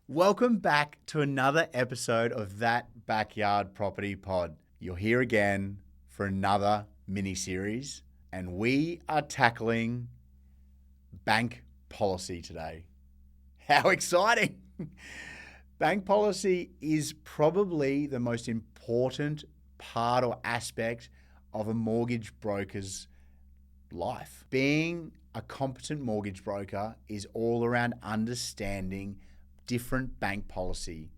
Welcome back to another episode of That Backyard Property Pod. You're here again for another mini-series, and we are tackling bank policy today. How exciting! Bank policy is probably the most important part or aspect of a mortgage broker's life. Being a competent mortgage broker is all around understanding different bank policy,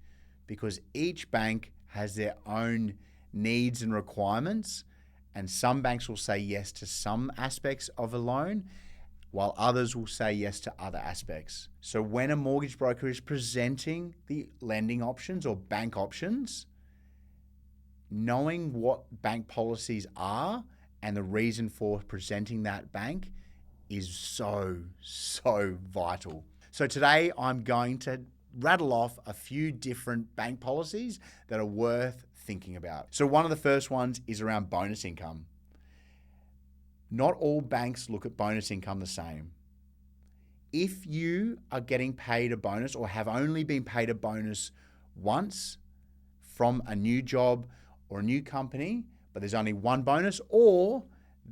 because each bank has their own needs and requirements, and some banks will say yes to some aspects of a loan while others will say yes to other aspects. So when a mortgage broker is presenting the lending options or bank options, knowing what bank policies are and the reason for presenting that bank is so vital. So today I'm going to rattle off a few different bank policies that are worth thinking about. So one of the first ones is around bonus income. Not all banks look at bonus income the same. If you are getting paid a bonus or have only been paid a bonus once from a new job or a new company, but there's only one bonus, or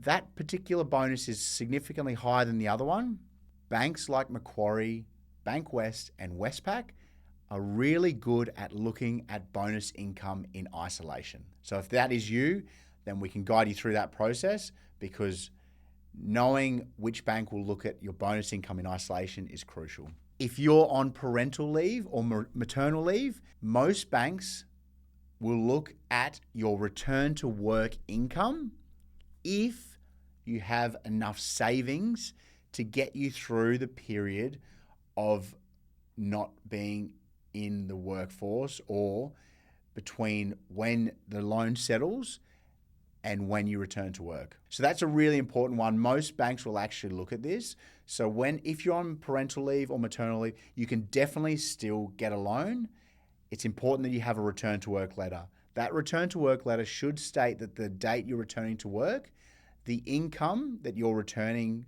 that particular bonus is significantly higher than the other one, banks like Macquarie, Bankwest, and Westpac are really good at looking at bonus income in isolation. So if that is you, then we can guide you through that process, because knowing which bank will look at your bonus income in isolation is crucial. If you're on parental leave or maternal leave, most banks will look at your return to work income if you have enough savings to get you through the period of not being in the workforce, or between when the loan settles and when you return to work. So that's a really important one. Most banks will actually look at this. So if you're on parental leave or maternal leave, you can definitely still get a loan. It's important that you have a return to work letter. That return to work letter should state that the date you're returning to work, the income that you're returning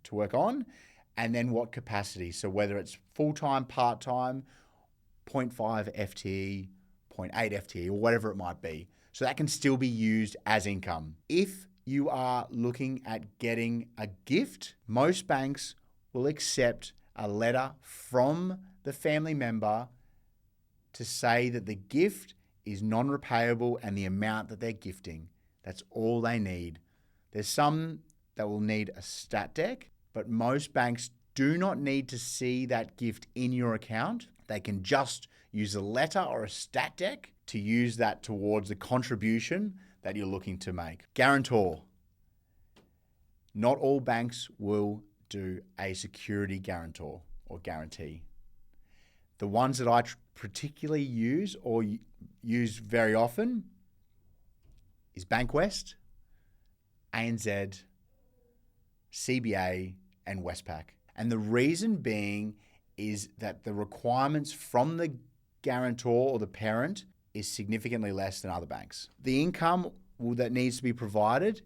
to work on, and then what capacity. So whether it's full-time, part-time, 0.5 FTE, 0.8 FTE, or whatever it might be. So that can still be used as income. If you are looking at getting a gift, most banks will accept a letter from the family member to say that the gift is non-repayable and the amount that they're gifting. That's all they need. There's some that will need a stat deck, but most banks do not need to see that gift in your account. They can just use a letter or a stat deck to use that towards the contribution that you're looking to make. Guarantor. Not all banks will do a security guarantor or guarantee. The ones that I particularly use or use very often is Bankwest, ANZ, CBA, and Westpac. And the reason being is that the requirements from the guarantor or the parent is significantly less than other banks. The income that needs to be provided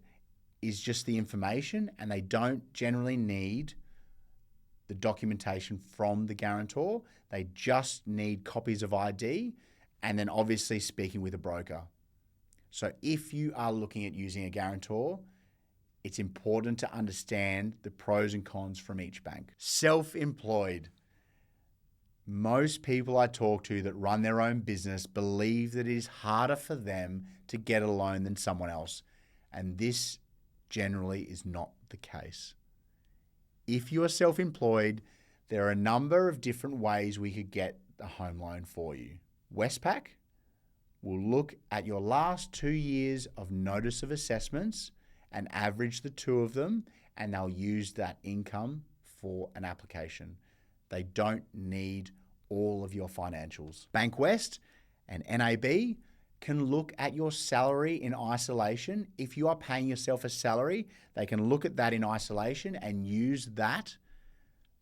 is just the information, and they don't generally need the documentation from the guarantor. They just need copies of ID and then obviously speaking with a broker. So if you are looking at using a guarantor, it's important to understand the pros and cons from each bank. Self-employed. Most people I talk to that run their own business believe that it is harder for them to get a loan than someone else. And this generally is not the case. If you are self-employed, there are a number of different ways we could get a home loan for you. Westpac will look at your last 2 years of notice of assessments and average the two of them, and they'll use that income for an application. They don't need all of your financials. Bankwest and NAB can look at your salary in isolation. If you are paying yourself a salary, they can look at that in isolation and use that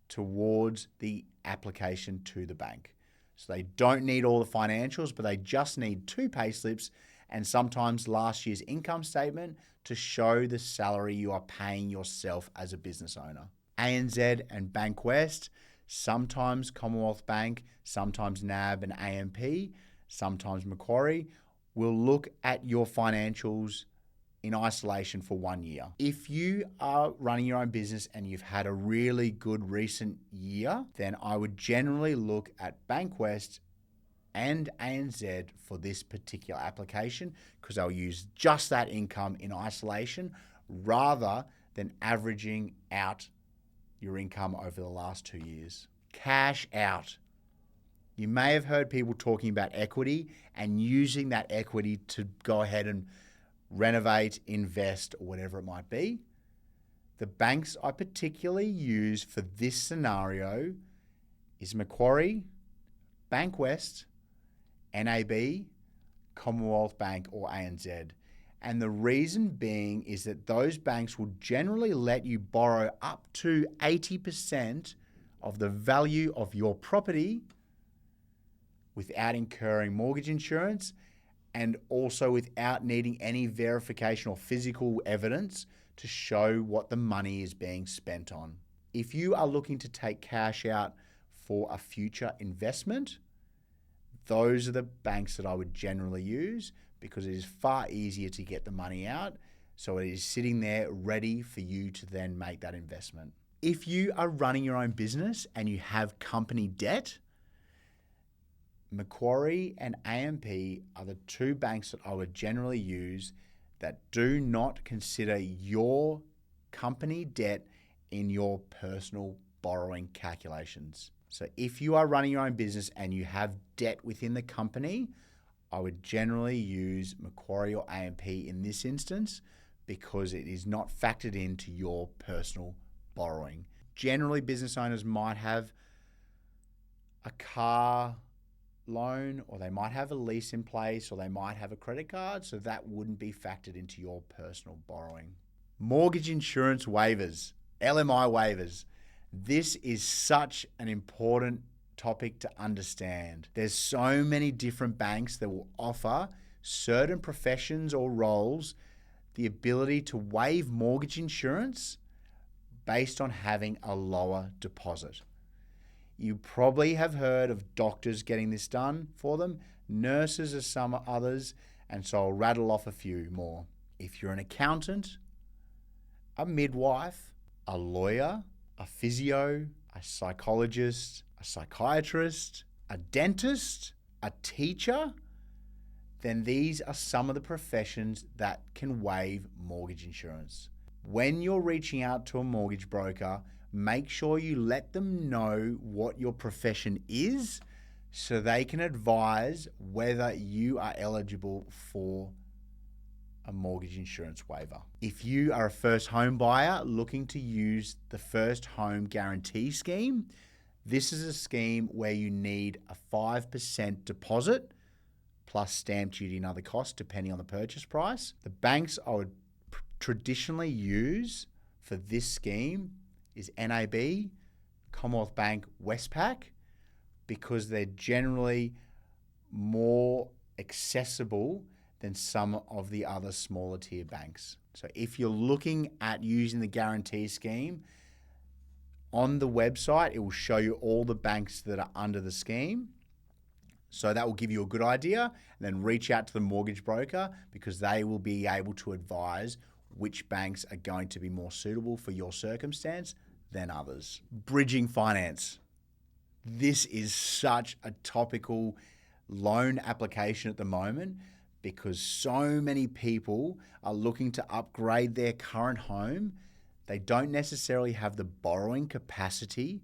towards the application to the bank. So they don't need all the financials, but they just need 2 payslips and sometimes last year's income statement to show the salary you are paying yourself as a business owner. ANZ and Bankwest sometimes Commonwealth Bank, sometimes NAB and AMP, sometimes Macquarie, will look at your financials in isolation for 1 year. If you are running your own business and you've had a really good recent year, then I would generally look at Bankwest and ANZ for this particular application, because they'll use just that income in isolation rather than averaging out your income over the last 2 years. Cash out. You may have heard people talking about equity and using that equity to go ahead and renovate, invest, or whatever it might be. The banks I particularly use for this scenario is Macquarie, Bankwest, NAB, Commonwealth Bank, or ANZ. And the reason being is that those banks will generally let you borrow up to 80% of the value of your property without incurring mortgage insurance, and also without needing any verification or physical evidence to show what the money is being spent on. If you are looking to take cash out for a future investment, those are the banks that I would generally use, because it is far easier to get the money out, so it is sitting there ready for you to then make that investment. If you are running your own business and you have company debt, Macquarie and AMP are the two banks that I would generally use that do not consider your company debt in your personal borrowing calculations. So if you are running your own business and you have debt within the company, I would generally use Macquarie or AMP in this instance, because it is not factored into your personal borrowing. Generally, business owners might have a car loan, or they might have a lease in place, or they might have a credit card, so that wouldn't be factored into your personal borrowing. Mortgage insurance waivers, LMI waivers. This is such an important topic to understand. There's so many different banks that will offer certain professions or roles the ability to waive mortgage insurance based on having a lower deposit. You probably have heard of doctors getting this done for them. Nurses are some others, and so I'll rattle off a few more. If you're an accountant, a midwife, a lawyer, a physio, a psychologist, a psychiatrist, a dentist, a teacher, then these are some of the professions that can waive mortgage insurance. When you're reaching out to a mortgage broker, make sure you let them know what your profession is, so they can advise whether you are eligible for a mortgage insurance waiver. If you are a first home buyer looking to use the first home guarantee scheme, this is a scheme where you need a 5% deposit plus stamp duty and other costs depending on the purchase price. The banks I would traditionally use for this scheme is NAB, Commonwealth Bank, Westpac, because they're generally more accessible than some of the other smaller tier banks. So if you're looking at using the guarantee scheme, on the website, it will show you all the banks that are under the scheme. So that will give you a good idea, and then reach out to the mortgage broker, because they will be able to advise which banks are going to be more suitable for your circumstance than others. Bridging finance. This is such a topical loan application at the moment, because so many people are looking to upgrade their current home. They don't necessarily have the borrowing capacity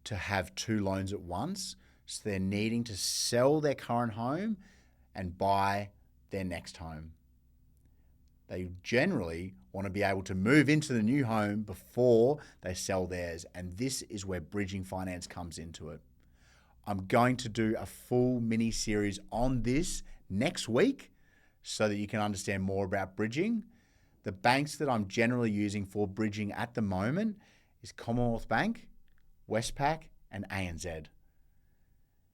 to have two loans at once, so they're needing to sell their current home and buy their next home. They generally want to be able to move into the new home before they sell theirs, and this is where bridging finance comes into it. I'm going to do a full mini series on this next week so that you can understand more about bridging. The banks that I'm generally using for bridging at the moment is Commonwealth Bank, Westpac, and ANZ.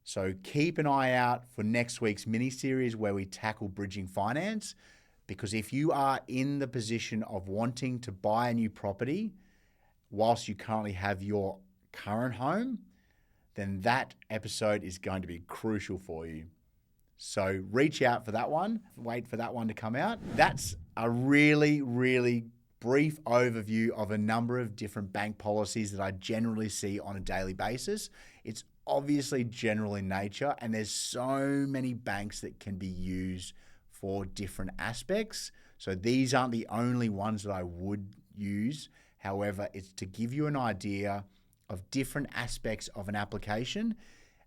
So keep an eye out for next week's mini series where we tackle bridging finance, because if you are in the position of wanting to buy a new property whilst you currently have your current home, then that episode is going to be crucial for you. So reach out for that one. Wait for that one to come out. That's a really, really brief overview of a number of different bank policies that I generally see on a daily basis. It's obviously general in nature, and there's so many banks that can be used for different aspects. So these aren't the only ones that I would use. However, it's to give you an idea of different aspects of an application.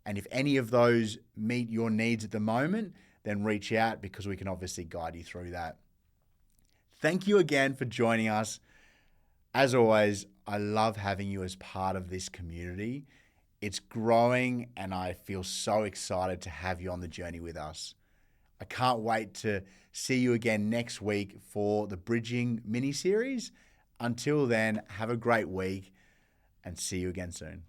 And if any of those meet your needs at the moment, then reach out because we can obviously guide you through that. Thank you again for joining us. As always, I love having you as part of this community. It's growing and I feel so excited to have you on the journey with us. I can't wait to see you again next week for the Bridging Miniseries. Until then, have a great week and see you again soon.